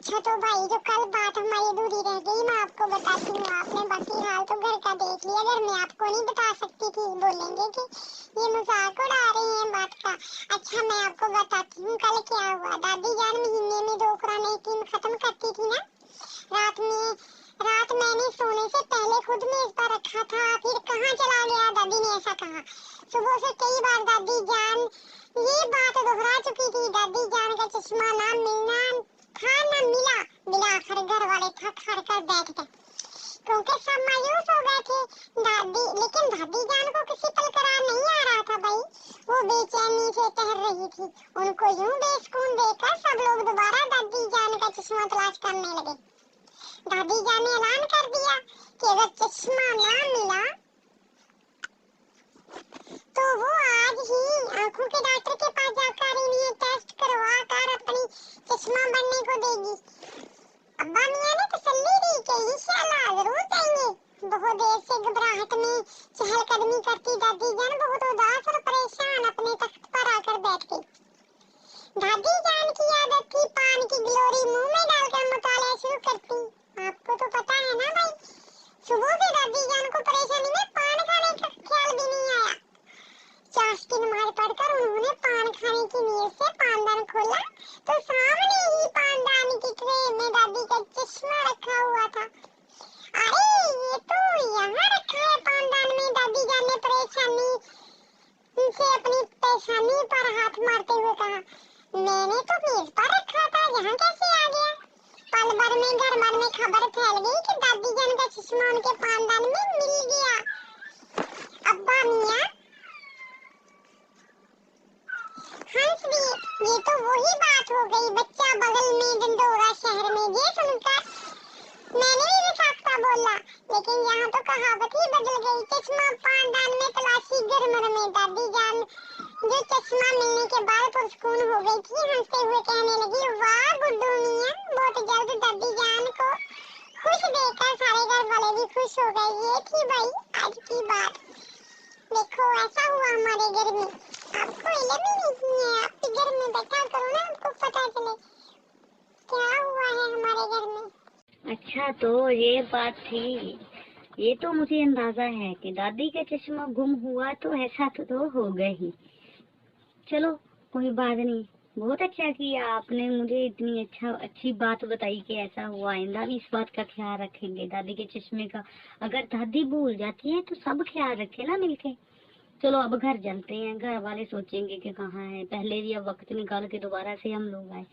अच्छा तो भाई जो कल बात हमारी अधूरी रह गई मैं आपको बताती हूँ। आपने बाकी हाल तो घर का देख लिया, अगर मैं आपको नहीं बता सकती थी बोलेंगे कि ये मजाक उड़ा रही हैं बात का। अच्छा मैं आपको बताती हूँ कल क्या हुआ। दादी जान महीने में 2 कुरान हकीम खत्म करती थी ना। रात मैंने सोने से पहले खुद मेज पर रखा था, फिर कहाँ चला गया दादी ने ऐसा कहा। सुबह से कई बार दादी जान ये बात दोहरा चुकी थी। दादी जान का चश्मा ना मिला आखिर घर वाले थक हार कर बैठ गए क्योंकि सब मायूस हो गए थे। लेकिन दादी जान को किसी पल करार नहीं आ रहा था भाई। वो बेचैनी से टहल रही थी। उनको यूं बेसुकून देखकर सब लोग दोबारा दादी जान का चश्मा तलाश करने लगे। दादी जान ने ऐलान कर दिया कि अगर चश्मा ना मिला तो वो आज ही आंखों के डॉक्टर के पास जाकर इन्हें टेस्ट करवा कर अपनी चश्मा बनने को देगी। अब्बा मियां ने तसल्ली दी कि इंशाल्लाह जरूर देंगे। बहुत देर से घबराहट में चहलकदमी करती दादी जान बहुत उदास और परेशान अपने तख्त पर आकर बैठ गई। दादी जान की आदत थी पान की गिलोरी मुंह में डालकर मुताला शुरू करती। आपको तो पता है ना भाई, सुबह से दादी जान को परेशानी में पान खाने का ख्याल भी नहीं आया। चाश की नमाज पढ़कर उन्होंने पान खाने की नीयत से पानदान खोला तो सामने ही पानदान की ट्रे में दादी का चश्मा रखा हुआ था। अरे ये तो यहाँ रखा है पानदान में। दादी जान ने परेशानी से अपनी पेशानी पर हाथ मारते हुए कहा, मैंने तो मेज पर रखा था, यहाँ कैसे आ गया। पल भर में घर भर में खबर फैल गई कि दादी जान का चश्मा उनके पानदान में मिल गया। अब्बा मियां हंस दिए। ये तो वही बात हो गई, बच्चा बगल में डंडोरा शहर में। ये सुनकर मैंने भी विसाख्ता बोला, लेकिन यहाँ तो कहावत ही बदल गई। चश्मा पानदान में तलाशी गर्मर में। दादी जान जो चश्मा मिलने के बाद पुरस्कून हो गई थी हंसते हुए कहने लगी, वाह गुड्डू मियां, बहुत जल्द दादी जान को खुश देखकर सारे घर वाले भी खुश हो गए। ये थी भाई आज की बात। देखो ऐसा हुआ हमारे घर में। आपको इल्म ही नहीं है, आप भी घर में बैठा करो ना, आपको पता चले क्या हुआ है हमारे घर में। अच्छा तो ये बात थी। ये तो मुझे अंदाजा है कि दादी का चश्मा गुम हुआ, तो ऐसा तो होगा ही। चलो कोई बात नहीं, बहुत अच्छा किया आपने मुझे इतनी अच्छी बात बताई कि ऐसा हुआ। आइंदा भी इस बात का ख्याल रखेंगे दादी के चश्मे का। अगर दादी भूल जाती है तो सब ख्याल रखे ना मिलके। चलो अब घर चलते हैं, घर वाले सोचेंगे कि कहाँ है। पहले भी अब वक्त निकाल के दोबारा से हम लोग आए,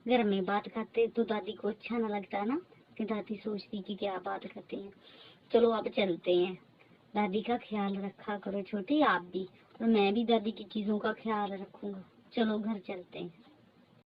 घर में बात करते तो दादी को अच्छा ना लगता ना, कि दादी सोचती कि क्या बात करते हैं। चलो अब चलते हैं, दादी का ख्याल रखा करो छोटी, आप भी, और मैं भी दादी की चीजों का ख्याल रखूंगा। चलो घर चलते हैं।